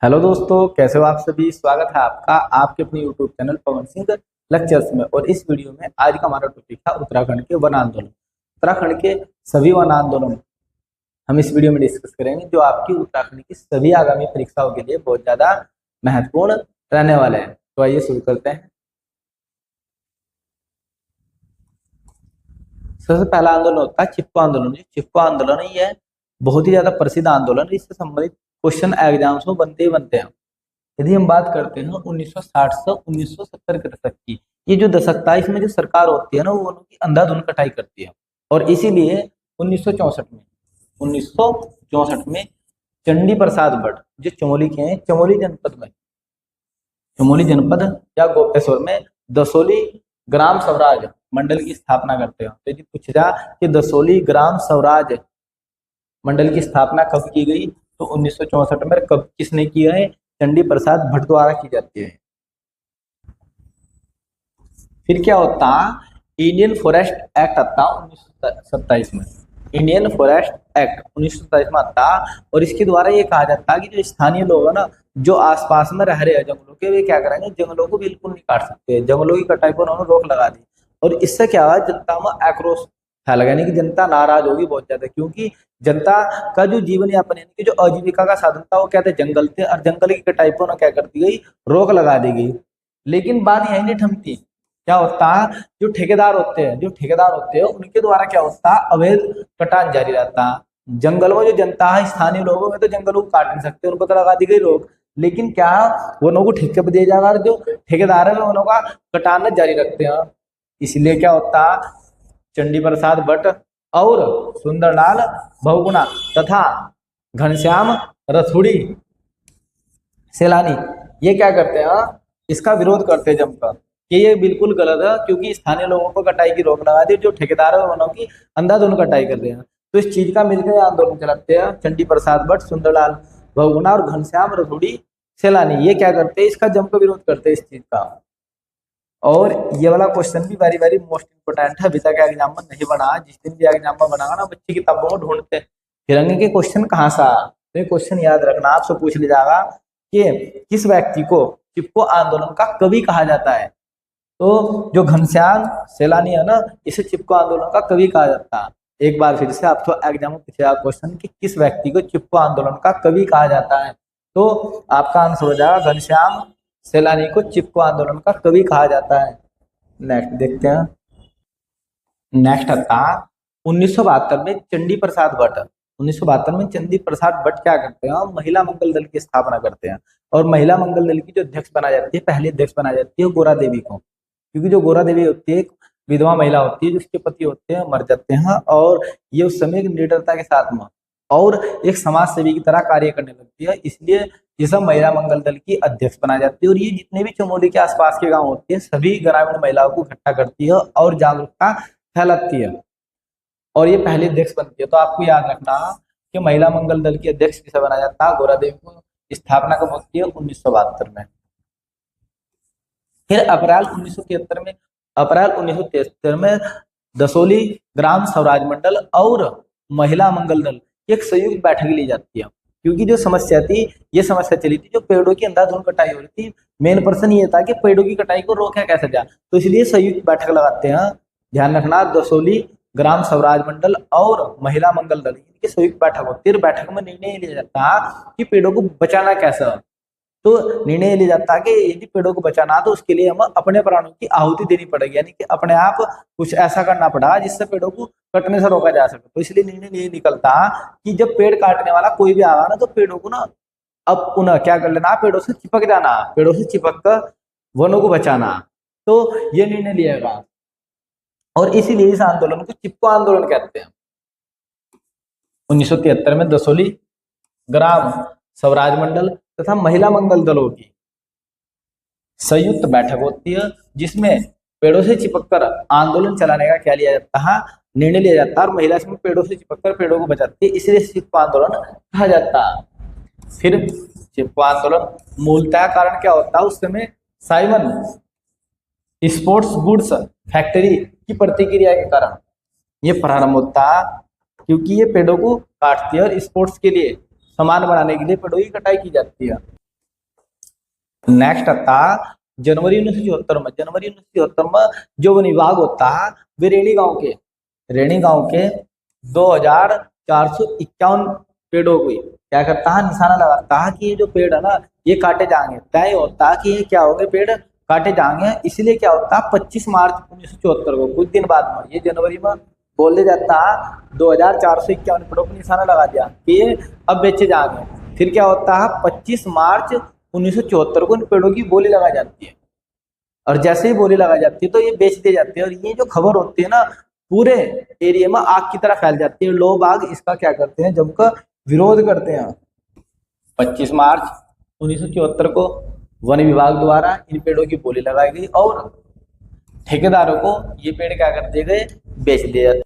Hello दोस्तों, कैसे हो आप सभी। स्वागत है आपका आपके अपने YouTube channel Pawan Singh lectures में। और इस वीडियो में आज का हमारा टॉपिक है उत्तराखंड के वन आंदोलन। उत्तराखंड के सभी वन आंदोलन हम इस वीडियो में डिस्कस करेंगे, जो आपकी उत्तराखंड की सभी आगामी परीक्षाओं के लिए बहुत ज्यादा महत्वपूर्ण रहने वाले हैं। तो आइए शुरू करते हैं। सबसे पहला आंदोलन होता है चिपको आंदोलन। चिपको आंदोलन ये है बहुत ही ज्यादा प्रसिद्ध आंदोलन। इससे संबंधित क्वेश्चन एग्जाम्स में बनते ही बनते हैं। यदि हम बात करते हैं 1960 से 1970 के दशक की, ये जो दशक था इसमें जो सरकार होती है ना, वो उनकी अंधाधुंध कटाई करती है। और इसीलिए 1964 में चंडी प्रसाद भट्ट, जो चमोली के हैं, चमोली जनपद या गोपेश्वर में दसोली ग्राम स्वराज मंडल की स्थापना करते हैं। तो यदि पूछा कि दसोली ग्राम स्वराज मंडल की स्थापना कब की गई, तो 1964 में। कब किसने किया है? चंडी प्रसाद भट्ट द्वारा की जाती है। फिर क्या होता? इंडियन फॉरेस्ट एक्ट आता 1927 में। इंडियन फॉरेस्ट एक्ट 1927 में आता, और इसके द्वारा ये कहा जाता है कि जो स्थानीय लोग है ना, जो आसपास में रह रहे हैं जंगलों के, वे क्या करेंगे, जंगलों को बिल्कुल नहीं काट सकते। जंगलों की कटाई पर उन्होंने रोक लगा दी। और इससे क्या हुआ, जनता में आक्रोश फैल गया, यानी कि जनता नाराज होगी बहुत ज्यादा। क्योंकि जनता का जो जीवन यापन, यानी कि जो आजीविका का साधन था, वो क्या थे? जंगल थे। और जंगल की कटाई पर क्या कर दी गई? रोक लगा दी गई। लेकिन बात यही नहीं थमती। क्या होता है, जो ठेकेदार होते हैं उनके द्वारा क्या होता है, अवैध कटान जारी रहता है। जंगल में जो जनता है, स्थानीय लोगों में, तो जंगलों को काट नहीं सकते, उनको तो लगा दी गई रोक। लेकिन क्या वो लोगों को ठेके पर दिया जाएगा, जो ठेकेदार है उन लोगों का कटान जारी रखते हैं। इसलिए क्या होता, चंडी प्रसाद भट्ट और सुंदरलाल बहुगुणा तथा घनश्याम रथुड़ी सैलानी ये क्या करते हैं, इसका विरोध करते हैं जमकर कि ये बिल्कुल गलत है। क्योंकि स्थानीय लोगों को कटाई की रोक लगा दी, जो ठेकेदार है वनों की अंधाधुंध कटाई कर रहे हैं। तो इस चीज का मिलकर आंदोलन चलाते हैं चंडी प्रसाद भट्ट, सुंदरलाल बहुगुणा और घनश्याम रथुड़ी सैलानी। ये क्या करते हैं, इसका जमकर विरोध करते हैं इस चीज का। और ये वाला क्वेश्चन भी वेरी वेरी मोस्ट इंपोर्टेंट है। अभी तक एग्जाम में नहीं बना। जिस दिन भी एग्जाम में बनागा ना, बच्चे किताबों में ढूंढते फिरेंगे कि क्वेश्चन कहाँ से आया। तो ये क्वेश्चन याद रखना, आपसे पूछ लिया जाएगा कि किस व्यक्ति को चिपको आंदोलन का कवि कहा जाता है। तो जो घनश्याम सैलानी है ना, इसे चिपको आंदोलन का कवि कहा जाता है। एक बार फिर से आपको एग्जाम में पूछेगा क्वेश्चन कि किस व्यक्ति को चिपको आंदोलन का कवि कहा जाता है, तो आपका आंसर हो जाएगा घनश्याम सैलानी को चिपको आंदोलन का कवि कहा जाता है। नेक्स्ट देखते हैं। नेक्स्ट आता 1972 में चंडी प्रसाद भट्ट। 1972 में चंडी प्रसाद भट्ट क्या करते हैं, महिला मंगल दल की स्थापना करते हैं। और महिला मंगल दल की जो अध्यक्ष बनाई जाती है, पहली अध्यक्ष बनाई जाती है गोरा देवी को। क्योंकि जो गोरा देवी होती है एक विधवा महिला होती है, जिसके पति होते हैं मर जाते हैं, और ये उस समय निडरता के साथ में और एक समाज सेवी की तरह कार्य करने लगती है। इसलिए ये सब महिला मंगल दल की अध्यक्ष बनाई जाती है। और ये जितने भी चमोली के आसपास के गांव होते हैं, सभी ग्रामीण महिलाओं को इकट्ठा करती है और जागरूकता फैलाती है, और ये पहली अध्यक्ष बनती है। तो आपको याद रखना कि महिला मंगल दल की अध्यक्ष किसे बनाया जाता है, गोरा देवी को। स्थापना कब होती है? 1972 में। फिर अप्रैल 1973 में दसोली ग्राम स्वराज मंडल और महिला मंगल दल की एक संयुक्त बैठक ली जाती है। क्योंकि जो समस्या थी, ये समस्या चली थी, जो पेड़ों की अंधाधुंध कटाई हो रही थी। मेन पर्सन ये था कि पेड़ों की कटाई को रोका कैसे जाए, तो इसलिए संयुक्त बैठक लगाते हैं। ध्यान रखना, दसोली ग्राम स्वराज मंडल और महिला मंगल दल की संयुक्त बैठक होती है। बैठक में निर्णय लिया जाता कि पेड़ों को बचाना कैसा। तो निर्णय लिया जाता है कि यदि पेड़ों को बचाना तो उसके लिए हमें अपने प्राणों की आहुति देनी पड़ेगी, यानी कि अपने आप कुछ ऐसा करना पड़ा जिससे पेड़ों को कटने से रोका जा सके। तो इसलिए निर्णय ये निकलता कि जब पेड़ काटने वाला कोई भी आवा ना, तो पेड़ों को ना अब उन्हें क्या कर लेना, पेड़ों से चिपक जाना, पेड़ों से चिपक कर वनों को बचाना। तो ये निर्णय लिया गया, और इसीलिए इस आंदोलन को चिपको आंदोलन कहते हैं। 1973 में दसोली ग्राम स्वराज मंडल तथा महिला मंगल दलों की संयुक्त बैठक होती है, जिसमें पेड़ों से चिपककर आंदोलन चलाने का क्या लिया जाता है, निर्णय लिया जाता है। और महिला इसमें पेड़ों से चिपककर पेड़ों को बचाती है, इसलिए चिपको आंदोलन कहा जाता है। फिर चिपको आंदोलन मूलतः कारण क्या होता है, उस समय साइमन स्पोर्ट्स गुड्स फैक्ट्री की प्रतिक्रिया के कारण ये प्रारंभ होता है। क्योंकि ये पेड़ों को काटती है और स्पोर्ट्स के लिए सामान बनाने के लिए पेड़ों की कटाई की जाती है। नेक्स्ट आता जनवरी 1974 में। जनवरी 1974 में जो वन विभाग होता है वे रेणी गांव के 2451 पेड़ों को क्या करता है, निशाना लगाता है कि ये जो पेड़ है ना ये काटे जाएंगे। तय होता है कि ये क्या होंगे, पेड़ काटे जाएंगे। इसलिए क्या होता है 25 मार्च 1974 को, कुछ दिन बाद में, ये जनवरी में बोले जाता है 2451 पेड़ों को निशाना लगा दिया कि ये अब बेचे जाएंगे। फिर क्या होता है 25 मार्च 1974 को इन पेड़ों की बोली लगाई जाती है, और जैसे ही बोली लगाई जाती है तो ये बेच दी जाती है। और ये जो खबर होती है ना पूरे एरिया में आग की तरह फैल जाती है। लोग आग इसका क्या करते हैं, जमकर विरोध करते हैं। 25 मार्च 1974 को वन विभाग द्वारा इन पेड़ों की बोली लगाई गई और ठेकेदारों को ये पेड़ क्या कर दिए गए, बेच दिए जाते।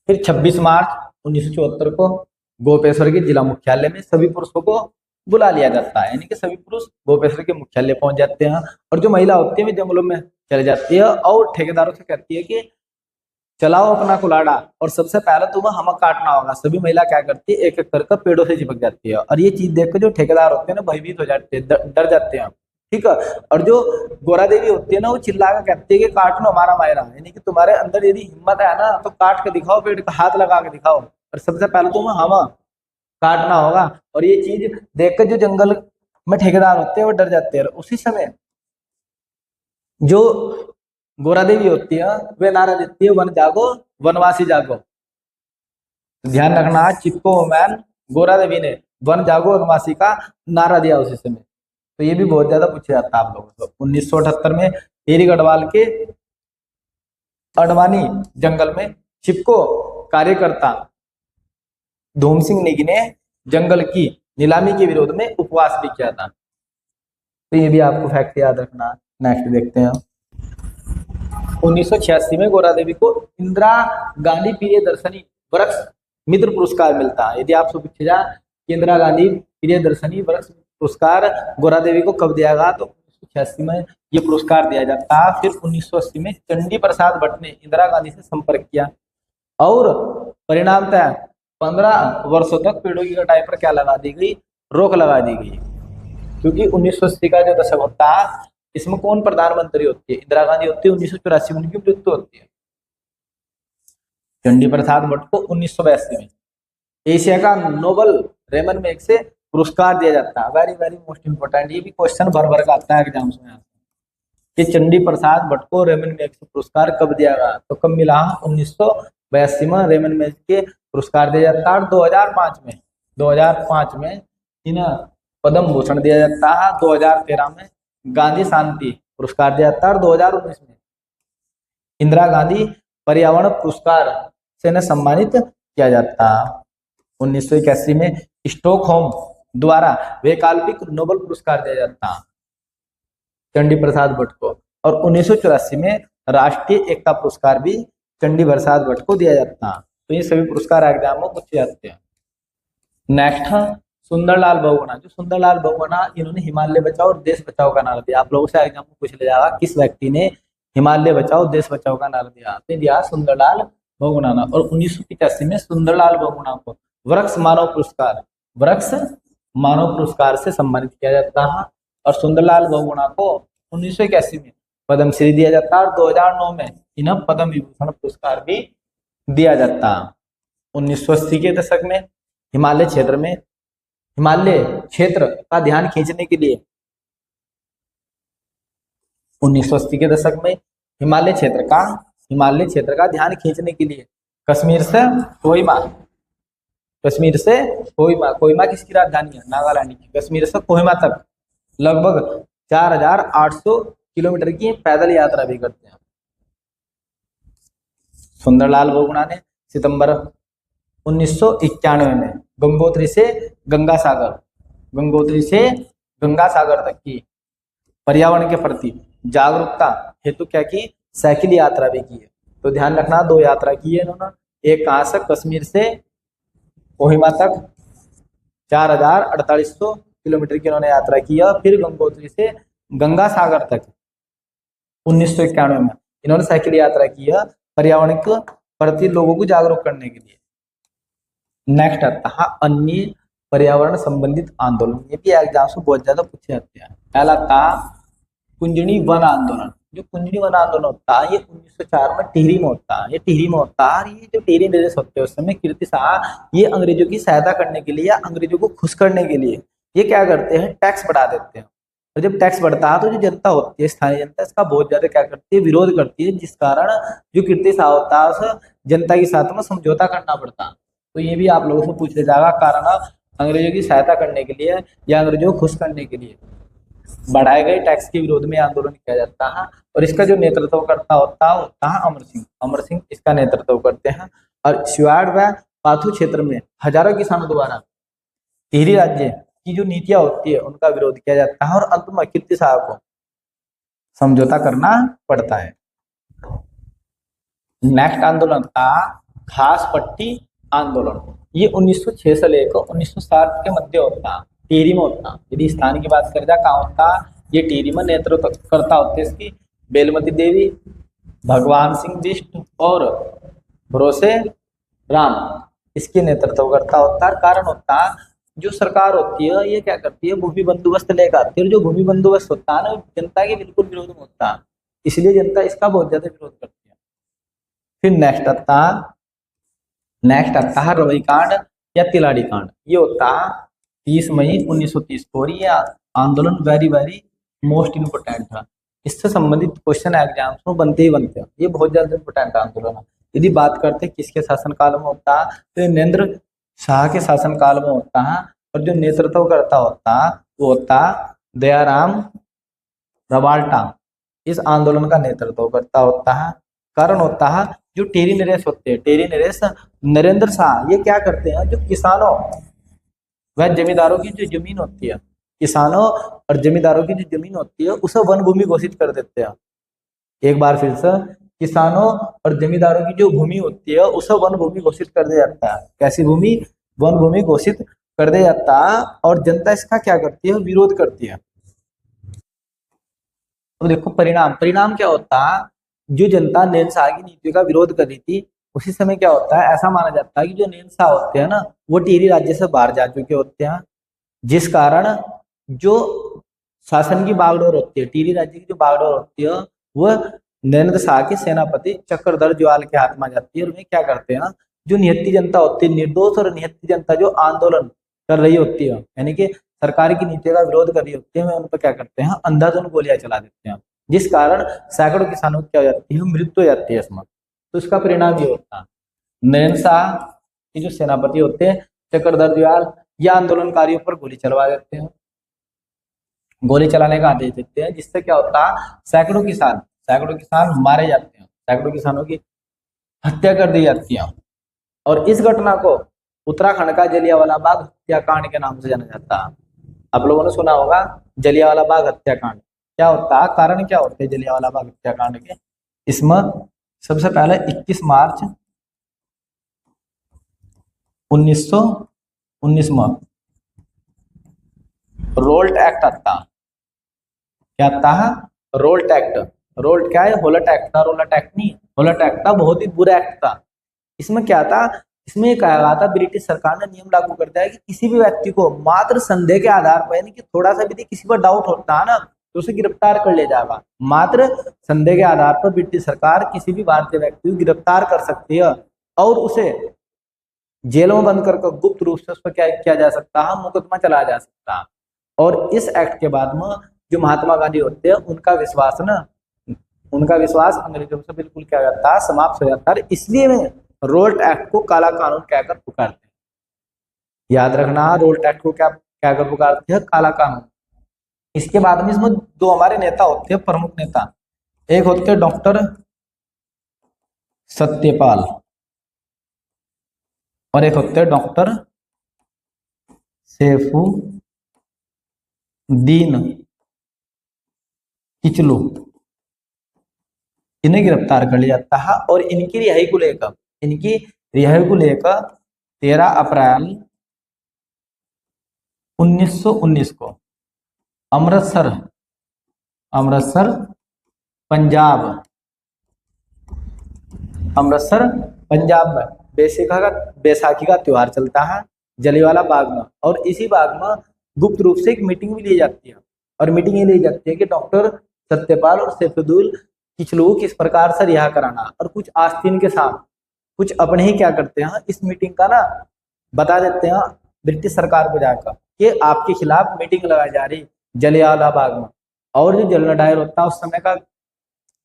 फिर 26 मार्च 1974 को गोपेश्वर के जिला मुख्यालय में सभी पुरुषों को बुला लिया जाता है, यानी कि सभी पुरुष गोपेश्वर के मुख्यालय पहुंच जाते हैं और जो महिला होती है वे जंगलों में चले जाती है और ठेकेदारों से कहती है कि चलाओ अपना कुलाड़ा और सबसे पहले तुम्हें हमें काटना होगा। सभी महिला क्या करती है, एक एक करके पेड़ों से चिपक जाती है और ये चीज देखकर जो ठेकेदार होते हैं ना भयभीत हो जाते हैं, डर जाते हैं। ठीक है, और जो गोरा देवी होती है ना वो चिल्ला कर कहती है कि काट लो हमारा मायरा, यानी कि तुम्हारे अंदर यदि हिम्मत है ना तो काट के दिखाओ, पेड़ का हाथ लगा के दिखाओ और सबसे पहले तुम्हें हमें काटना होगा। और ये चीज देखकर जो जंगल में ठेकेदार होते हैं वो डर जाते हैं। उसी समय जो गोरा देवी होती है वे नारा देती है, वन जागो वनवासी जागो। ध्यान रखना, चिपको मैन गोरा देवी ने वन जागो वनवासी का नारा दिया उसी समय। तो ये भी बहुत ज्यादा पूछा जाता है आप लोगों को। 1978 में एरी गढ़वाल के अडवाणी जंगल में चिपको कार्यकर्ता धूम सिंह नेगी ने जंगल की नीलामी के विरोध में उपवास भी किया था। तो ये भी आपको फैक्ट याद रखना। नेक्स्ट देखते हैं। 1986 में गोरा देवी को इंदिरा गांधी प्रियदर्शनी वृक्ष मित्र पुरस्कार मिलता है। यदि आपसे पूछा जाए कि इंदिरा गांधी प्रियदर्शनी वृक्ष पुरस्कार गोरा देवी को कब दिया गया, तो 1986 में ये पुरस्कार दिया जाता है। फिर 1980 में चंडी प्रसाद भट्ट ने इंदिरा गांधी से संपर्क किया और परिणामतः 15 वर्षों तक पेड़ों की कटाई पर क्या लगा दी गई, रोक लगा दी गई। क्योंकि 1980 का जो दशक होता है इसमें कौन प्रधानमंत्री होती है, इंदिरा गांधी होती है। 1984 में उनकी मृत्यु होती है। चंडी प्रसाद भट्ट को 1982 में एशिया का नोबल रेमन मैग्सेसे से पुरस्कार दिया जाता है। वेरी वेरी मोस्ट इंपोर्टेंट, ये भी क्वेश्चन भर भर का आता है एग्जाम्स में कि चंडी प्रसाद भट्ट को रेमन मैग्सेसे पुरस्कार कब दिया गया, तो कब मिला, 1982 में रेमन मैग्सेसे के पुरस्कार दिया जाता है। 2005 में इन्हें पद्म भूषण दिया जाता है। 2013 में गांधी शांति पुरस्कार दिया जाता है और 2019 में इंदिरा गांधी पर्यावरण पुरस्कार से न सम्मानित किया जाता है। 1981 में स्टॉकहोम द्वारा वैकल्पिक नोबेल पुरस्कार दिया जाता है चंडी प्रसाद भट्ट को, और 1984 में राष्ट्रीय एकता पुरस्कार भी चंडी प्रसाद भट्ट को दिया जाता है। तो ये सभी पुरस्कार एग्जाम में पूछे जाते हैं। नेक्स्ट सुंदरलाल बहुगुणा। जो सुंदरलाल बहुगुणा इन्होंने हिमालय बचाओ और देश बचाओ का नारा दिया। आप लोगों से एग्जाम में पूछ लिया जाएगा किस व्यक्ति ने हिमालय बचाओ देश बचाओ का नारा दिया, तो दिया सुंदरलाल बहुगुणा। और 1985 में सुंदरलाल बहुगुणा को वृक्ष मानव पुरस्कार से सम्मानित किया जाता है और सुंदरलाल बहुगुणा को 1981 में पद्मश्री दिया जाता है और 2009 में इन्हें पद्म विभूषण पुरस्कार भी दिया जाता है। 1980 के दशक में हिमालय क्षेत्र का ध्यान खींचने के लिए 1980 के दशक में हिमालय क्षेत्र का ध्यान खींचने के लिए कश्मीर से कोहिमा किसकी राजधानी है, नागालैंड की। कश्मीर से कोहिमा तक लगभग 4800 किलोमीटर की पैदल यात्रा भी करते हैं। सुंदरलाल बहुगुणा ने सितंबर 1991 में गंगोत्री से गंगा सागर तक की पर्यावरण के प्रति जागरूकता हेतु क्या की, साइकिल यात्रा भी की है। तो ध्यान रखना 2 यात्रा की है इन्होंने। एक कहाँ से, कश्मीर से कोहिमा तक 4800 किलोमीटर की इन्होंने यात्रा की है। फिर गंगोत्री से गंगा सागर तक 1991 में इन्होंने साइकिल यात्रा की है पर्यावरण के प्रति लोगों को जागरूक करने के लिए। नेक्स्ट आता है अन्य पर्यावरण संबंधित आंदोलन, ये भी एग्जाम से बहुत ज्यादा पूछे जाते हैं। पहला था कुंजनी वन आंदोलन। जो कुंजनी वन आंदोलन होता है ये 1904 में टिहरी में होता है। ये टिहरी में होता है। और ये जो टिहरी नरेश होते हैं उस समय कीर्ति शाह ये अंग्रेजों की सहायता करने के लिए या अंग्रेजों को खुश करने के लिए ये क्या करते हैं, टैक्स बढ़ा देते हैं। और जब टैक्स बढ़ता है तो जो जनता होती है, स्थानीय जनता, इसका बहुत ज्यादा क्या करती है, विरोध करती है, जिस कारण जो कीर्ति शाह होता है उस जनता के साथ में समझौता करना पड़ता है। तो ये भी आप लोगों से पूछ ले जाएगा, कारण अंग्रेजों की सहायता करने के लिए या अंग्रेजों को खुश करने के लिए बढ़ाए गए टैक्स के विरोध में आंदोलन किया जाता है। और इसका जो नेतृत्व करता होता है अमर सिंह। अमर सिंह इसका नेतृत्व करते हैं। और शिवाड़ व पाथू क्षेत्र में हजारों किसानों द्वारा टिहरी राज्य की जो नीतियां होती है उनका विरोध किया जाता है और अंत में कीर्ति शाह को समझौता करना पड़ता है। नेक्स्ट आंदोलन था घास पट्टी आंदोलन। ये 1906 से लेकर 1960 के मध्य होता है, टिहरी में होता। यदि स्थान की बात करें कहाँ होता, ये टिहरी में नेतृत्व करता होते इसकी बेलमती देवी, भगवान सिंह बिष्ट और भरोसे राम इसके नेतृत्व करता होता है। कारण होता जो सरकार होती है ये क्या करती है, भूमि बंदोबस्त लेकर आती है। और जो भूमि बंदोबस्त होता है ना जनता के बिल्कुल विरोध में होता है, इसलिए जनता इसका बहुत ज्यादा विरोध करती है। फिर नेक्स्ट आता है रवई कांड या तिलाड़ी कांड। ये होता 30 मई 1930 को। ये आंदोलन वेरी वेरी मोस्ट इम्पोर्टेंट था। इससे संबंधित क्वेश्चन एग्जाम्स में बनते ही बनते हैं। ये बहुत ज्यादा इम्पोर्टेंट आंदोलन है। यदि बात करते हैं किसके शासनकाल में होता है तो नरेंद्र शाह के शासनकाल में होता है। और जो नेतृत्व करता होता वो होता दयाराम रवाल्टा, इस आंदोलन का नेतृत्व करता होता है। कारण होता है जो टिहरी नरेश होते हैं, टिहरी नरेश नरेंद्र शाह ये क्या करते हैं, जो किसानों व जमींदारों की जो जमीन होती है, किसानों और जमींदारों की जो जमीन होती है उसे वन भूमि घोषित कर देते हैं। एक बार फिर से, किसानों और जमींदारों की जो भूमि होती है उसे वन भूमि घोषित कर दिया जाता है। कैसी भूमि, वन भूमि घोषित कर दिया जाता है। और जनता इसका क्या करती है, विरोध करती है। तो देखो परिणाम क्या होता है, जो जनता नैन शाह की नीति का विरोध कर रही थी उसी समय क्या होता है, ऐसा माना जाता है कि जो नैन शाह होते हैं ना वो टिहरी राज्य से बाहर जा चुके होते हैं, जिस कारण जो शासन की बागडोर होती है, टिहरी राज्य की जो बागडोर होती है वह नरेंद्र शाह के सेनापति चक्रधर ज्वाल के हाथ में आ जाती है। और वे क्या करते हैं, जो निहत्ती जनता होती है, निर्दोष और निहत्ती जनता जो आंदोलन कर रही होती है, यानी कि सरकार की नीति का विरोध कर रही होती है, वे उन पर क्या करते हैं, अंधाधुंध गोलियां चला देते हैं, जिस कारण सैकड़ों किसानों की क्या हो जाती है, मृत्यु हो जाती है इसमें। तो इसका परिणाम ये होता है, नरेंद्र शाह के जो सेनापति होते हैं चक्रधर ज्वाल या आंदोलनकारियों पर गोली चलवा देते हैं, गोली चलाने का आदेश देते हैं, जिससे क्या होता है, सैकड़ों किसान मारे जाते हैं, सैकड़ों किसानों की हत्या कर दी जाती है। और इस घटना को उत्तराखंड का जलियांवाला बाग हत्याकांड के नाम से जाना जाता है। आप लोगों ने सुना होगा जलियांवाला बाग हत्याकांड। क्या होता है, कारण क्या होते हैं जलियांवाला बाग हत्याकांड के? इसमें सबसे पहले 21 मार्च 1919 में रोल्ट एक्ट आता है। क्या आता है? Raoult act. रोल्ट क्या है? होलट एक्ट था, रोल्ट एक्ट नहीं। होलट एक्ट था, बहुत ही बुरा एक्ट था। इसमें क्या था, इसमें ये कहा गया था ब्रिटिश सरकार ने नियम लागू कर दिया है कि किसी भी व्यक्ति को मात्र संदेह के आधार पर, यानी कि थोड़ा सा भी किसी पर डाउट होता है ना तो उसे गिरफ्तार कर लिया जाएगा। मात्र संदेह के आधार पर ब्रिटिश सरकार किसी भी भारतीय व्यक्ति को गिरफ्तार कर सकती है और उसे जेलों में बंद कर गुप्त रूप से उस पर क्या किया जा सकता है, मुकदमा चलाया जा सकता है। और इस एक्ट के बाद में जो महात्मा गांधी होते हैं उनका विश्वास अंग्रेजों से बिल्कुल क्या जाता है, समाप्त हो जाता है। इसलिए में रोल्ट एक्ट को काला कानून कहकर पुकारते हैं। याद रखना, रोल्ट एक्ट को क्या कहकर पुकारते हैं? काला कानून। इसके बाद में इसमें दो हमारे नेता होते हैं, प्रमुख नेता। एक होते हैं डॉक्टर सत्यपाल और एक होते हैं डॉक्टर सैफुद्दीन किचलू। इन्हें गिरफ्तार कर लिया जाता है और इनकी रिहाई को लेकर 13 अप्रैल 1919 को अमृतसर पंजाब में बैसाखी का त्योहार चलता है, जलियांवाला बाग में, और इसी बाग में गुप्त रूप से एक मीटिंग भी ली जाती है। और मीटिंग ये ली जाती है कि डॉक्टर सत्यपाल और सैफुद्दीन किचलू को किस प्रकार से रिहा कराना, और कुछ आस्तीन के साथ कुछ अपने ही क्या करते हैं, इस मीटिंग का ना बता देते हैं ब्रिटिश सरकार को जाकर कि आपके खिलाफ मीटिंग लगाई जा रही जलियांवाला बाग में। और जो जनरल डायर होता है उस समय का,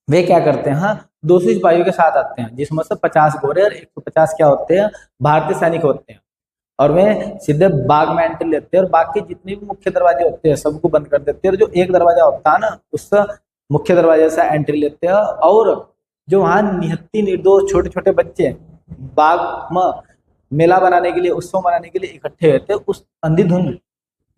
वे क्या करते हैं, 200 सिपाहियों के साथ आते हैं, जिसमें से 50 गोरे और 150 क्या होते हैं, भारतीय सैनिक होते हैं। और वे सीधे बाग में एंट्री लेते हैं और बाग के जितने भी मुख्य दरवाजे होते हैं सबको बंद कर देते हैं, और जो एक दरवाजा होता है ना उस मुख्य दरवाजे से एंट्री लेते हैं। और जो वहाँ निहत्ती निर्दोष छोटे छोटे बच्चे बाग में मेला बनाने के लिए, उत्सव मनाने के लिए इकट्ठे होते हैं, उस अंधाधुंध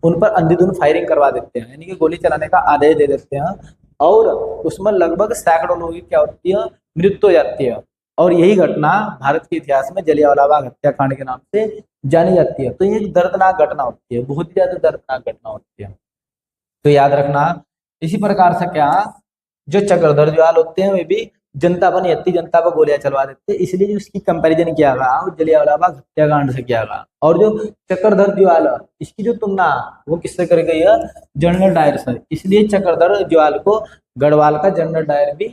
उन पर अंधाधुंध फायरिंग करवा देते हैं, यानी कि गोली चलाने का आदेश दे देते हैं। और उसमें लगभग सैकड़ों लोगों की क्या होती है, मृत्यु हो जाती है। और यही घटना भारत के इतिहास में जलियांवाला बाग हत्याकांड के नाम से जानी जाती है। तो ये एक दर्दनाक घटना होती है, बहुत ही ज्यादा दर्दनाक घटना होती है। तो याद रखना, इसी प्रकार से क्या, जो चक्रधर जुआल होते हैं वे भी जनता पर नियति जनता पर गोलियां चलवा देते हैं, इसलिए जो इसकी कंपैरिजन किया गया वो जलियांवाला बाग हत्याकांड से किया गया। और जो चक्रधर जुआल इसकी जो तुलना वो किससे कर गई है, जनरल डायर से, इसलिए चक्रधर जुआल को गढ़वाल का जनरल डायर भी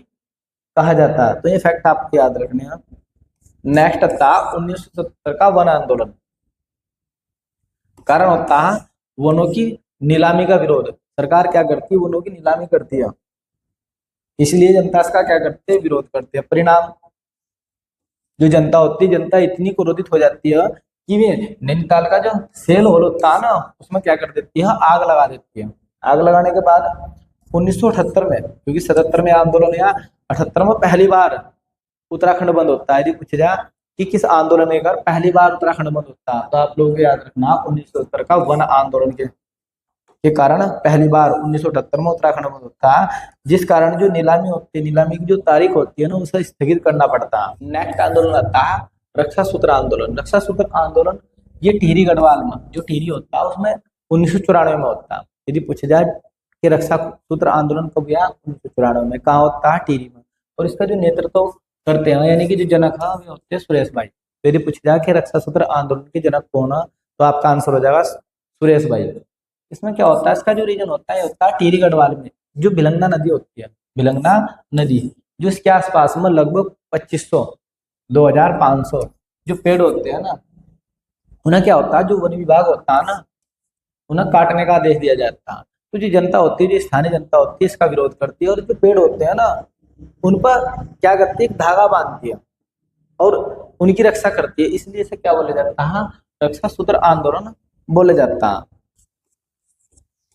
कहा जाता है। तो ये फैक्ट आपको याद रखने हैं। नेक्स्ट था 1970 का वन आंदोलन। कारण होता है वनों की नीलामी का विरोध। सरकार क्या करती है, वनों की नीलामी करती है, इसलिए जनता इसका क्या करते हैं, विरोध करते हैं। परिणाम, जो जनता होती है, जनता इतनी क्रोधित हो जाती है कि वे नैनीताल का जो सेल होल होता है ना उसमें क्या कर देती है, आग लगा देती है। आग लगाने के बाद 1978 में, क्योंकि 77 में आंदोलन या 78 में पहली बार उत्तराखंड बंद होता है। यदि पूछ जा कि किस आंदोलन में कर पहली बार उत्तराखंड बंद होता है, तो आप लोगों को याद रखना 1970 का वन आंदोलन के कारण पहली बार 1978 में उत्तराखंड बंद होता है, जिस कारण जो नीलामी होती है, नीलामी की जो तारीख होती है ना उसे स्थगित करना पड़ता है। नेक्स्ट आंदोलन आता है रक्षा सूत्र आंदोलन। रक्षा सूत्र आंदोलन ये टिहरी गढ़वाल में जो टिहरी होता है उसमें 1994 में होता है। यदि पूछा जाए कि रक्षा सूत्र आंदोलन कब हुआ, 1994 में। कहाँ होता है, टिहरी में। और इसका जो नेतृत्व करते हैं यानी कि जो जनक है वे होते हैं सुरेश भाई। तो यदि पूछा जाए कि रक्षा सूत्र आंदोलन के जनक कौन है, तो आपका आंसर हो जाएगा सुरेश भाई। इसमें क्या होता है, इसका जो रीजन होता है होता है टिहरी गढ़वाल में जो भिलंगना नदी होती है, भिलंगना नदी, जो इसके आसपास में लगभग 2500 2500 जो पेड़ होते हैं ना, उन्हें क्या होता है, जो वन विभाग होता है ना उन्हें काटने का आदेश दिया जाता है। तो जो जनता होती है, जो स्थानीय जनता होती है इसका विरोध करती है, और जो पेड़ होते हैं ना उन पर क्या करती है, एक धागा बांधती है और उनकी रक्षा करती है, इसलिए इसे क्या बोला जाता है, रक्षा सूत्र आंदोलन बोला जाता है।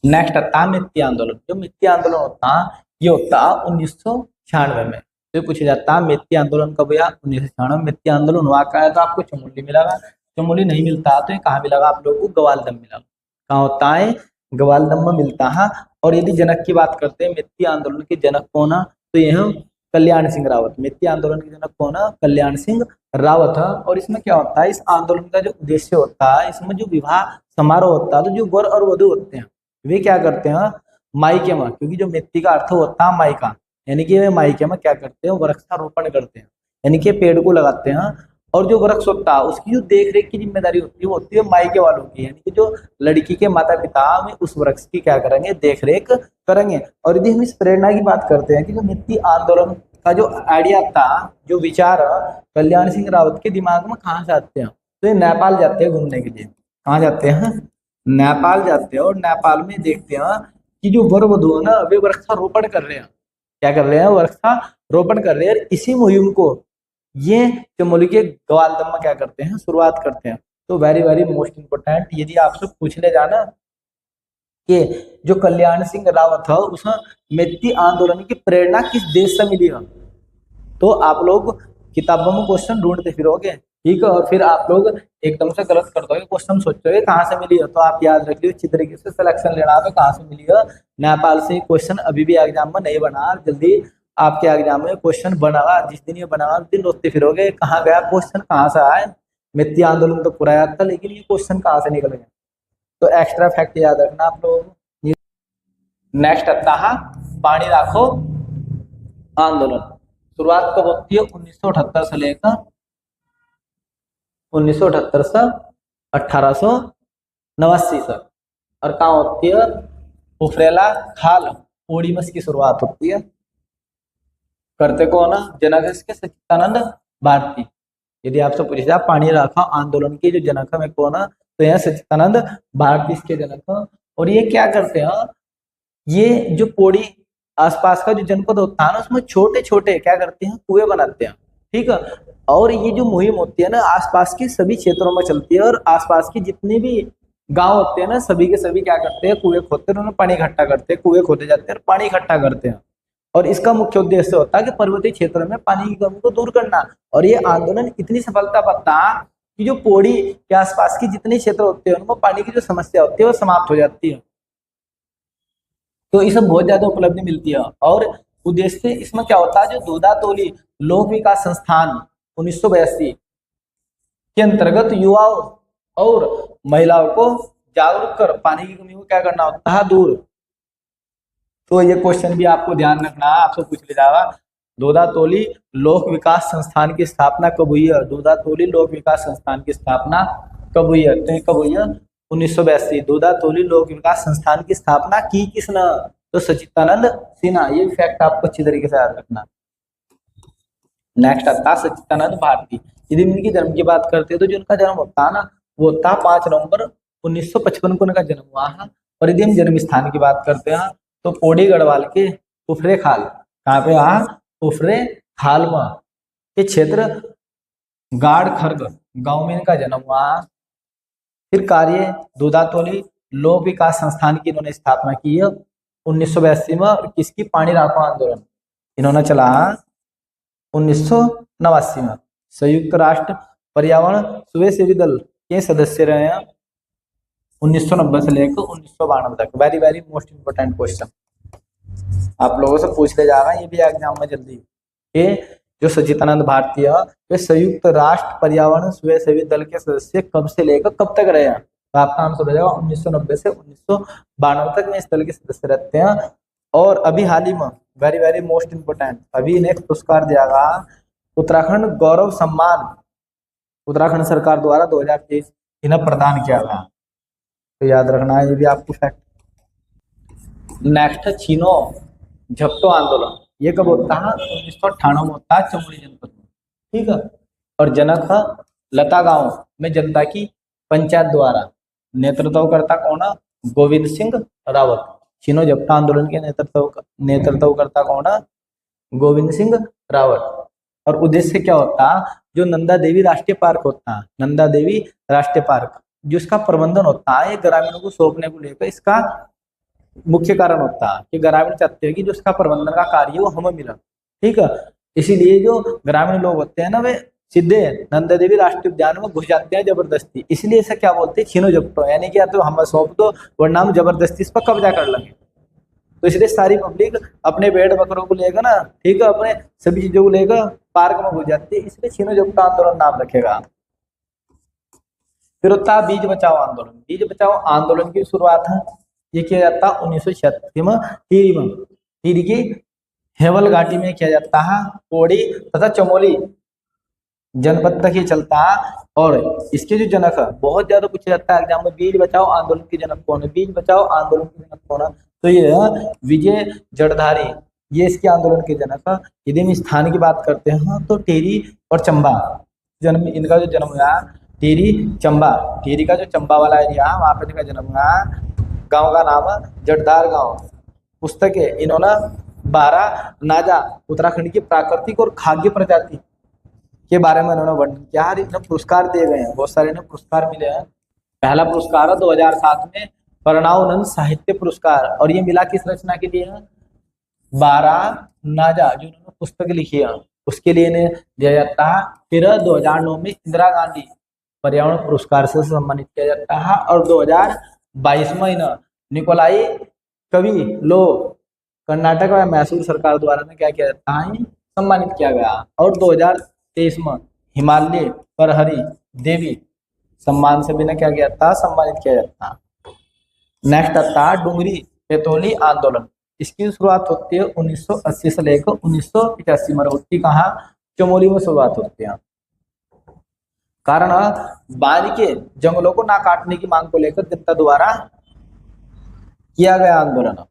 नेक्स्ट आता है मित्ती आंदोलन। जो मित्ती आंदोलन होता है ये होता है 1996 में। तो पूछा जाता है मित्ती आंदोलन कब हुआ, 1996 में। मित्ती आंदोलन हुआ क्या है, तो आपको चमोली मिलेगा, चमोली नहीं मिलता तो ये कहाँ मिलेगा आप लोगों को, ग्वालदम मिलेगा। कहाँ होता है, ग्वालदम में मिलता है। और यदि जनक की बात करते हैं, मित्ती आंदोलन के जनक कौन है, तो यह कल्याण सिंह रावत। मित्ती आंदोलन के जनक कौन है, कल्याण सिंह रावत है। और इसमें क्या होता है, इस आंदोलन का जो उद्देश्य होता है, इसमें जो विवाह समारोह होता है, तो जो वर और वधु होते हैं वे क्या करते हैं, मायके में, क्योंकि जो मित्ती का अर्थ होता है मायका, यानी कि वे मायके में क्या करते हैं, वृक्षारोपण करते हैं, यानी कि पेड़ को लगाते हैं। और जो वृक्ष होता है उसकी जो देख रेख की जिम्मेदारी होती है वो होती है मायके वालों की, यानी कि जो लड़की के माता पिता वे उस वृक्ष की क्या करेंगे, देख रेख करेंगे। और यदि हम इस प्रेरणा की बात करते हैं कि जो मित्ती आंदोलन का जो आइडिया था, जो विचार कल्याण सिंह रावत के दिमाग में कहाँ से आते हैं, तो ये नेपाल जाते हैं घूमने के लिए। कहाँ जाते हैं, नेपाल जाते हैं। और नेपाल में देखते हैं कि जो वर वधु है ना वे वृक्षारोपण कर रहे हैं। क्या कर रहे हैं, वृक्षारोपण कर रहे हैं। इसी मुहिम को ये चमोली के ग्वालदम में क्या करते हैं, शुरुआत करते हैं। तो वेरी वेरी मोस्ट इंपोर्टेंट, यदि आपसे पूछ ले जाना कि जो कल्याण सिंह रावत है उसमें मित्ती आंदोलन की प्रेरणा किस देश से मिली है, तो आप लोग किताबों में क्वेश्चन ढूंढते फिरोगे, ठीक है। और फिर आप लोग एकदम से गलत कर दोगे, क्वेश्चन सोचोगे कहाँ से मिली है। तो आप याद रख लो, अच्छी तरीके से सिलेक्शन लेना, तो कहाँ से मिली है, नेपाल से। क्वेश्चन अभी भी एग्जाम में नहीं बना, जल्दी आपके एग्जाम में क्वेश्चन बनावा। जिस दिन ये बनावा उस दिन रोते फिरोगे कहाँ गया क्वेश्चन, कहाँ से आए। मित्ती आंदोलन तो पूरा याद था, लेकिन ये क्वेश्चन कहाँ से निकल गए। तो एक्स्ट्रा फैक्ट याद रखना आप लोग। नेक्स्ट आता है पानी राखो आंदोलन। शुरुआत कब होती है, 1978 से लेकर 1978 से 1889 सर। और कहाँ होती है? उफरेला खाल ओडिमस की शुरुआत होती है। करते कौन? जनक है इसके सच्चिदानंद भारती। यदि आपसे पूछे जाए पानी राखा आंदोलन के जो जनक है कौन है, तो यह सच्चिदानंद भारती इसके जनक है। और ये क्या करते हैं, ये जो पौड़ी आसपास का जो जनपद होता है ना, उसमें छोटे छोटे क्या करते हैं, कुएं बनाते हैं। ठीक है। और ये जो मुहिम होती है ना, आसपास के सभी क्षेत्रों में चलती है, और आसपास की जितने भी गांव होते हैं ना, सभी के सभी क्या करते हैं, कुएं खोदते हैं, उन्होंने पानी इकट्ठा करते हैं, कुएं खोदे जाते हैं और पानी इकट्ठा करते हैं। और इसका मुख्य उद्देश्य होता है कि पर्वतीय क्षेत्रों में पानी की कमी को दूर करना। और ये आंदोलन इतनी सफलता पाता कि जो पौड़ी के आसपास की जितने क्षेत्र होते हैं उनमें पानी की जो समस्या होती है वो समाप्त हो जाती है। तो इसमें बहुत ज्यादा उपलब्धि मिलती है। और उद्देश्य इसमें क्या होता है, जो दोदा तोली लोक विकास संस्थान 1982 के अंतर्गत युवाओं और महिलाओं को जागरूक कर पानी की कमी को क्या करना होता है, दूर। तो ये क्वेश्चन भी आपको ध्यान रखना है, आपसे पूछ लिया जाएगा। दोदा तोली लोक विकास संस्थान की स्थापना कब हुई है? दोदा तोली लोक विकास संस्थान की स्थापना कब हुई है? तो कब हुई है? 1982। दोदा तोली लोक विकास संस्थान की स्थापना की किसने? तो सच्चिदानंद सिन्हा। ये फैक्ट आपको अच्छी तरीके से याद रखना। नेक्स्ट आता सच्चिदानंद भारती। यदि इनकी जन्म की बात करते हैं तो जो उनका जन्म होता है ना, वो होता है 5 नवंबर 1955 को उनका जन्म हुआ है। और यदि हम जन्म स्थान की बात करते हैं तो पौड़ी गढ़वाल के उफरे खाल, कहाँ पे? उफरे खाल में के क्षेत्र गाड़ खर्ग गांव में इनका जन्म हुआ। फिर कार्य दूधातोली लोक विकास संस्थान की इन्होंने स्थापना की है 1982 में। और किसकी? पानी राखो आंदोलन इन्होंने चला 1989 में। संयुक्त राष्ट्र पर्यावरण स्वयंसेवी दल के सदस्य रहे हैं 1990 से लेकर 1992 तक। Very very most important question आप लोगों से पूछ ले जा रहा है ये भी एग्जाम में जल्दी, कि जो सच्चिदानंद भारती है वे संयुक्त राष्ट्र पर्यावरण स्वयंसेवी दल के सदस्य कब से लेकर कब तक रहे हैं? तो आपका आंसर हो जाएगा 1990 से 1992 तक में इस दल के सदस्य रहते हैं। और अभी हाल ही में वेरी वेरी मोस्ट इंपोर्टेंट, अभी इन्हें पुरस्कार दिया गया उत्तराखंड गौरव सम्मान, उत्तराखंड सरकार द्वारा 2023 इन्हें प्रदान किया गया। तो याद रखना है ये भी आपको फैक्ट। नेक्स्ट छीनो झपटो आंदोलन, ये कब होता है? 1998 में होता है चमोली जनपद में। ठीक है। और जनक है लता गांव में जनता की पंचायत द्वारा। नेतृत्व करता कौन है? गोविंद सिंह रावत। छीनो झपटो आंदोलन के नेतृत्व करता कौन है? गोविंद सिंह रावत। और उद्देश्य क्या होता है? जो नंदा देवी राष्ट्रीय पार्क होता है, नंदा देवी राष्ट्रीय पार्क, जिसका प्रबंधन होता है ग्रामीणों को सौंपने को लेकर, इसका मुख्य कारण होता है कि ग्रामीण चाहते हैं कि जो इसका प्रबंधन का कार्य वो हमें मिला। ठीक है। इसीलिए जो ग्रामीण लोग होते हैं ना, वे सीधे नंदा देवी राष्ट्रीय उद्यान में घुस जाते हैं जबरदस्ती। इसलिए इसे क्या बोलते हैं? छीनो झपटो, यानी कि या तो हमें सौंप दो वरना हम जबरदस्ती इस पर कब्जा कर लेंगे। तो इसलिए सारी पब्लिक अपने भेड़ बकरों को लेकर ना, ठीक है, अपने सभी चीजों को लेकर पार्क में घुस जाती है, इसलिए छीनो झपटो आंदोलन नाम रखेगा। फिर होता है बीज बचाओ आंदोलन। बीज बचाओ आंदोलन की शुरुआत है ये किया जाता है 1986 में टिहरी की हेवल घाटी में किया जाता है। पौड़ी तथा चमोली जनपद तक ही चलता है। और इसके जो जनक है बहुत ज्यादा पूछा जाता है एग्जाम में, बीज बचाओ आंदोलन के जनक कौन है? बीज बचाओ आंदोलन के जनक कौन है? तो ये है विजय जड़धारी, ये इसके आंदोलन के जनक है। यदि हम स्थान की बात करते हैं तो टिहरी और चंबा जन्म, इनका जो जन्म हुआ टिहरी चंबा, टिहरी का जो चंबा वाला एरिया है वहां पर इनका जन्म हुआ। गांव का नाम है जड़धार गांव। पुस्तकें इन्होंने 12 नाजा उत्तराखंड की प्राकृतिक और खाद्य प्रजाति के बारे में इन्होंने वर्णन किया। इन्हें पुरस्कार दिए गए हैं, बहुत सारे इन्हें पुरस्कार मिले हैं। पहला पुरस्कार है 2007 में प्रणवानंद साहित्य पुरस्कार, और ये मिला किस रचना के लिए है? 12 नाजा जो उन्होंने पुस्तक लिखी है उसके लिए इन्हें दिया जाता है। फिर 2009 में इंदिरा गांधी पर्यावरण पुरस्कार से सम्मानित किया जाता है। और 2022 में इन्हें निकोलाई कवि लो कर्नाटक और मैसूर सरकार द्वारा में क्या किया जाता है? सम्मानित किया गया। और 2023 में हिमालय परहरी देवी सम्मान से भी ना क्या किया जाता? सम्मानित किया जाता। नेक्स्ट आता है डुंगरी पेतोली आंदोलन। इसकी शुरुआत होती है 1980 से लेकर 1985 में, होती कहाँ? चमोली में शुरुआत होती है। कारण बांध के जंगलों को ना काटने की मांग को लेकर जनता द्वारा किया गया आंदोलन।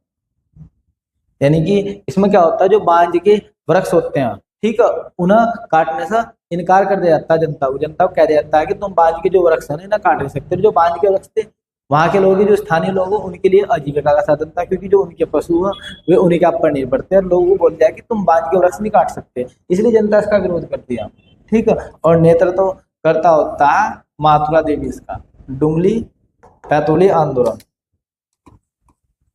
यानी कि इसमें क्या होता है, जो बांध के वृक्ष होते हैं, ठीक है, उन्हें काटने से इनकार कर दिया जाता है जनता को कह दिया जाता है कि तुम बांध के जो वृक्ष है ना इन्हें काट नहीं सकते। जो बांध के वृक्ष थे वहां के लोग, जो स्थानीय लोग हैं, उनके लिए आजीविका का साधन था, क्योंकि जो उनके पशु हैं वे उन्हीं के ऊपर निर्भर थे, और लोगों को बोल दिया कि तुम बांध के वृक्ष नहीं काट सकते, इसलिए जनता इसका विरोध कर दिया। ठीक है, और नेतृत्व करता होता माथुरा देवी इसका, डुंगली पैतोली आंदोलन।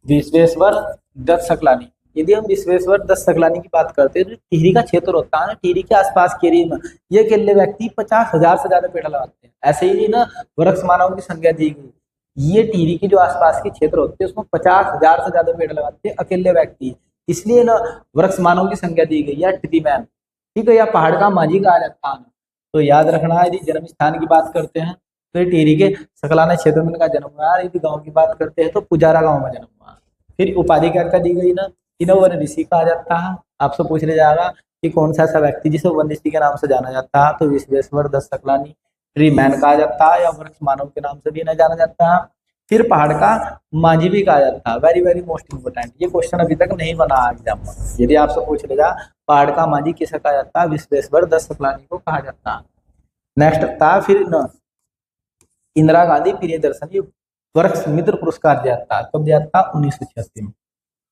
विश्वेश्वर दत्त सकलानी। यदि हम विश्वेश्वर दत्त सकलानी की बात करते हैं तो टिहरी का क्षेत्र होता है ना, टिहरी के आसपास के एरिया में ये अकेले व्यक्ति 50,000 से ज्यादा पेड़ लगाते हैं। ऐसे ही नहीं ना, वृक्ष मानव की संख्या दी गई, ये टिहरी के जो आसपास के क्षेत्र होते हैं उसमें 50,000 से ज्यादा पेड़ लगाते हैं अकेले व्यक्ति, इसलिए ना वृक्ष मानव की संख्या दी गई, या ट्री मैन। ठीक है, या पहाड़ का माझी कहा जाता है। तो याद रखना, यदि जन्म स्थान की बात करते हैं तो ये टिहरी के सकलाना क्षेत्र में इनका जन्म हुआ। यदि गाँव की बात करते हैं तो पुजारा गाँव में जन्म हुआ। फिर उपाधि क्या दी गई ना, इन्हें वन ऋषि कहा जाता है। आपसे पूछ लिया जाएगा कि कौन सा ऐसा व्यक्ति जिसे वन ऋषि के नाम से जाना जाता है, तो विश्वेश्वर दत्त सकलानी। ट्री मैन कहा जाता है, या वृक्ष मानव के नाम से भी इन्हें जाना जाता है। फिर पहाड़ का माझी भी कहा जाता है। वेरी वेरी मोस्ट इंपोर्टेंट, ये क्वेश्चन अभी तक नहीं बना एग्जाम में। यदि आपसे पूछ लेगा पहाड़ का माझी किसे कहा जाता है, विश्वेश्वर दत्त सकलानी को कहा जाता है। नेक्स्ट था फिर न इंदिरा गांधी प्रियदर्शनी वृक्ष मित्र पुरस्कार दिया था। कब दिया था? 1986 में।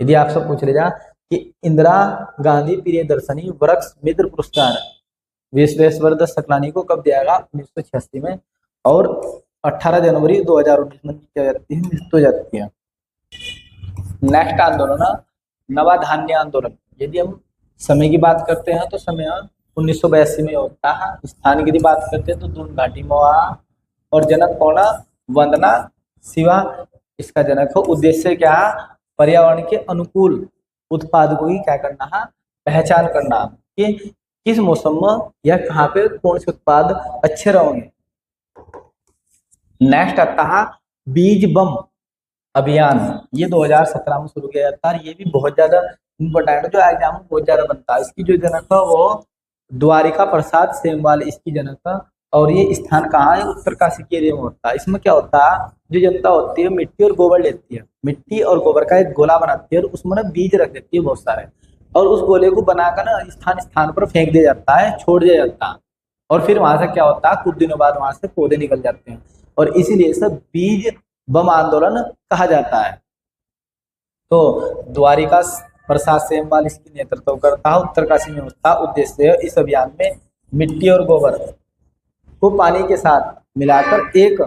यदि आपसे पूछ ले जा कि इंदिरा गांधी प्रियदर्शनी वृक्ष मित्र पुरस्कार विश्वेश्वर दत्त सकलानी को कब दिया गया? 1986 में। और 18 जनवरी 2019 में क्या जाती है, मृत्यु हो जाती है। नेक्स्ट आंदोलन नवाधान्य आंदोलन। यदि हम समय की बात करते हैं तो समय 1982 में होता है। स्थान की बात करते हैं तो दून घाटी में हुआ, और जनक कौन? वंदना शिवा इसका जनक हो। उद्देश्य क्या? पर्यावरण के अनुकूल उत्पादकों की क्या करना है, पहचान करना कि किस मौसम में या कहाँ पे कौन से उत्पाद अच्छे रहेंगे। नेक्स्ट आता है बीज बम अभियान। ये 2017 में शुरू किया जाता है। ये भी बहुत ज्यादा इम्पोर्टेंट है, जो एग्जाम में बहुत ज्यादा बनता है। इसकी जो जनक है वो द्वारिका प्रसाद सेमवाल इसकी जनक है, और ये स्थान कहाँ है? उत्तरकाशी के एरिया में होता है। इसमें क्या होता है, जो जनता होती है मिट्टी और गोबर लेती है, मिट्टी और गोबर का एक गोला बनाती है, और उसमें ना बीज रख देती है बहुत सारे, और उस गोले को बनाकर ना स्थान स्थान पर फेंक दिया जाता है, छोड़ दिया जाता है, और फिर वहां से क्या होता है, कुछ दिनों बाद वहां से पौधे निकल जाते हैं, और इसीलिए सब बीज बम आंदोलन कहा जाता है। तो द्वारिका प्रसाद सेमवाल इसकी नेतृत्व करता है, उत्तरकाशी में होता है। उद्देश्य इस अभियान में मिट्टी और गोबर को पानी के साथ मिलाकर एक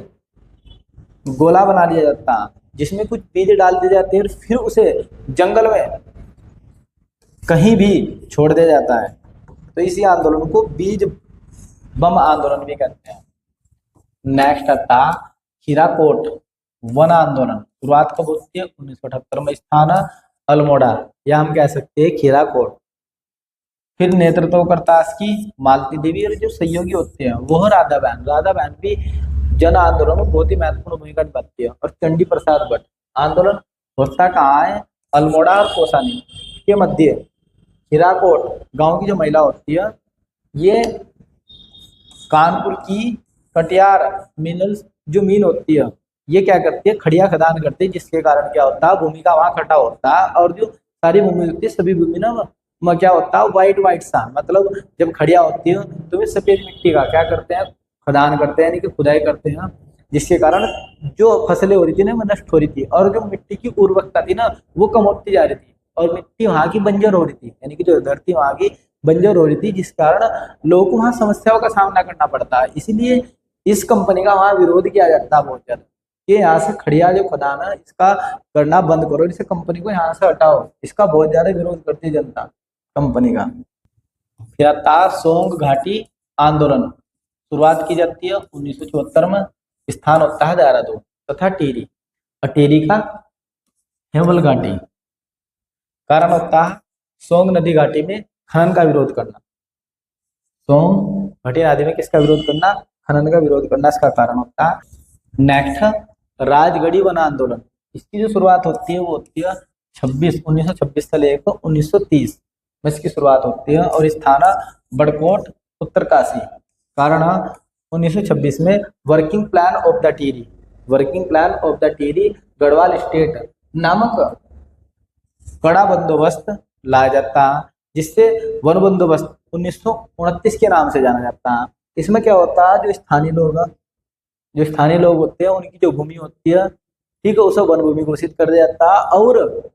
गोला बना लिया जाता है, जिसमें कुछ बीज डाल दिए जाते हैं, और फिर उसे जंगल में कहीं भी छोड़ दिया जाता है। तो इसी आंदोलन को बीज बम आंदोलन भी कहते हैं। नेक्स्ट आता हीराकोट वन आंदोलन। शुरुआत कब होती है? 1978 में। स्थान अल्मोड़ा, या हम कह सकते हैं खीराकोट। फिर नेतृत्व करता इसकी मालती देवी, और जो सहयोगी होते हैं वो राधा बहन भी जन आंदोलन में बहुत ही महत्वपूर्ण भूमिका निभाती है। और चंडी प्रसाद भट्ट। आंदोलन होता कहाँ है? अल्मोड़ा और कौसानी के मध्य। हीराकोट गांव की जो महिला होती है, ये कानपुर की कटियार मिनरल्स जो मीन होती है, ये क्या करती है? खड़िया खदान करती है, जिसके कारण क्या होता है, भूमि का वहां खटा होता है, और जो सारी भूमि होती है सभी भूमि ना में क्या होता है, व्हाइट सा, मतलब जब खड़िया होती है तो वे सफेद मिट्टी का क्या करते हैं, खदान करते हैं, यानी कि खुदाई करते हैं, जिसके कारण जो फसलें हो रही थी ना वो नष्ट हो रही थी, और जो मिट्टी की उर्वरकता थी ना वो कम होती जा रही थी, और मिट्टी वहां की बंजर हो रही थी, यानी कि जो धरती वहां की बंजर हो रही थी, जिस कारण लोगों को वहां समस्याओं का सामना करना पड़ता है। इसीलिए इस कंपनी का वहां विरोध किया जाता है बहुत ज्यादा, कि यहाँ से खड़िया जो खदान है इसका करना बंद करो, इसे कंपनी को यहाँ से हटाओ। इसका बहुत ज्यादा विरोध करती है जनता कंपनी का। फिर आता सोंग घाटी आंदोलन। शुरुआत की जाती है 1974 में। स्थान होता है देहरादून तथा टिहरी, और टिहरी का हेमल घाटी। कारण होता है सोंग नदी घाटी में खनन का विरोध करना। सोंग घाटी नदी में किसका विरोध करना? खनन का विरोध करना इसका कारण होता है। नेक्स्ट राजगढ़ी वन आंदोलन। इसकी जो शुरुआत होती है वो होती है 1926 से लेकर 1930 में इसकी शुरुआत होती है, और स्थान बड़कोट उत्तरकाशी। कारण 1926 में working plan of the Tehri, working plan of the Tehri Garhwal state नामक कड़ा बंदोबस्त लाया जाता, जिससे वन बंदोबस्त 1929 के नाम से जाना जाता। इसमें क्या होता है, जो स्थानीय लोग होते हैं उनकी जो भूमि होती है, ठीक है, उसे वन भूमि घोषित कर दिया जाता, और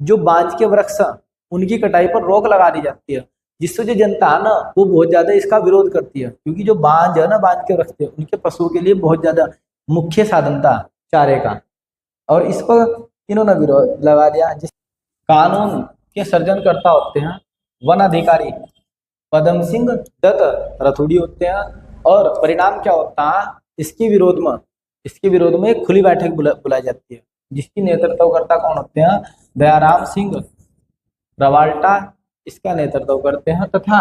जो बांज के वृक्ष उनकी कटाई पर रोक लगा दी जाती है, जिससे जो जनता है ना वो बहुत ज्यादा इसका विरोध करती है, क्योंकि जो बांज है ना, बांज के वृक्ष थे, उनके पशुओं के लिए बहुत ज्यादा मुख्य साधन था चारे का, और इस पर इन्होंने विरोध लगा दिया। जिस कानून के सर्जनकर्ता होते हैं वन अधिकारी पदम सिंह दत्त रथोड़ी होते हैं, और परिणाम क्या होता है, इसके विरोध में एक खुली बैठक बुलाई जाती है, जिसकी नेतृत्वकर्ता कौन होते हैं, दयाराम सिंह रवाल्टा इसका नेतृत्व करते हैं, तथा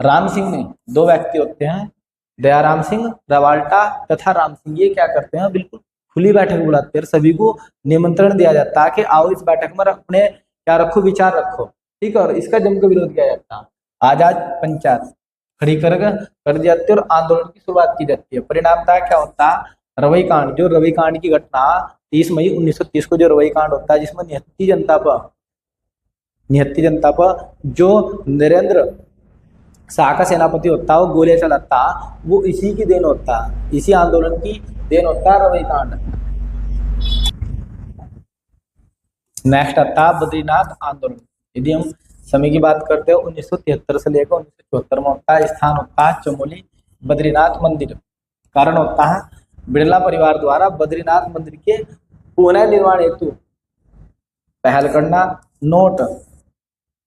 राम सिंह में, दो व्यक्ति होते हैं, दयाराम सिंह रवाल्टा तथा राम सिंह, ये क्या करते हैं, बिल्कुल खुली बैठक बुलाते हैं, सभी को निमंत्रण दिया जाता है कि आओ इस बैठक में अपने क्या रखो, विचार रखो, ठीक है, और इसका जमकर विरोध किया जाता है। आजाद पंचायत खड़ी कर दी जाती है और आंदोलन की शुरुआत की जाती है। परिणामतः क्या होता है, रवई कांड, जो रवई कांड की घटना 30 मई 1930 को जो रवई कांड होता है, जिसमें निहत्ती जनता पर जो नरेंद्र शाह का सेनापति होता है वो गोलियां चलाता, वो इसी की देन होता, इसी आंदोलन की देन होता है रवई कांड। नेक्स्ट आता है बद्रीनाथ आंदोलन। यदि हम समय की बात करते हैं 1973 से लेकर 1974 में होता है। स्थान होता है चमोली बद्रीनाथ मंदिर। कारण होता है बिरला परिवार द्वारा बद्रीनाथ मंदिर के पुनः निर्माण हेतु पहल करना। नोट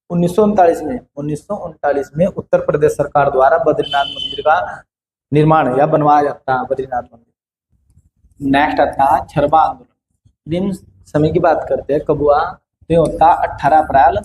1939 में उत्तर प्रदेश सरकार द्वारा बद्रीनाथ मंदिर का निर्माण या बनवाया जाता है बद्रीनाथ मंदिर। नेक्स्ट आता है छरबा आंदोलन। यदि समय की बात करते हैं कब हुआ, तो होता है 18 अप्रैल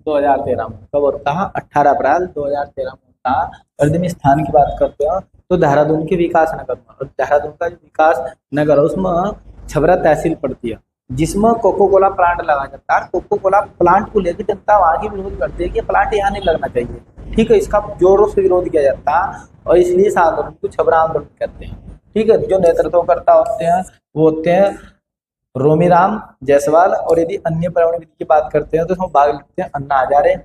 2013 में। कब होता है, 18 अप्रैल 2013 में होता है। और यदि स्थान की बात करते हैं तो देहरादून के विकास नगर में, और देहरादून का जो विकास नगर है उसमें छबरा तहसील पड़ती है, जिसमें कोको कोला प्लांट लगा जाता है। कोको कोला प्लांट को लेकर जनता वहाँ की विरोध करती है कि प्लांट यहाँ नहीं लगना चाहिए, ठीक है, इसका जोरों से विरोध किया जाता है और इसलिए इस आंदोलन को छबरा आंदोलन कहते हैं, ठीक है। जो नेतृत्वकर्ता होते हैं वो होते हैं रोमीराम जायसवाल। और यदि अन्य पर्यावरण विधि की बात करते हैं तो इसमें भाग लेते हैं अन्ना हजारे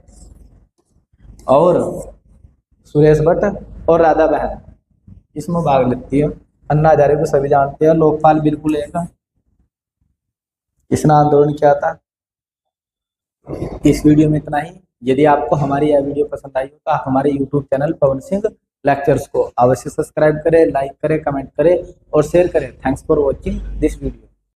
और सुरेश भट्ट और राधा बहन, इसमें भाग लेती है। अन्ना हजारे को सभी जानते हैं, लोकपाल बिल्कुल एक, इसने आंदोलन किया था। इस वीडियो में इतना ही। यदि आपको हमारी यह वीडियो पसंद आई हो तो आप हमारे YouTube channel Pawan Singh lectures को अवश्य सब्सक्राइब करें, लाइक करें, कमेंट करें और शेयर करें। Thanks for watching this video.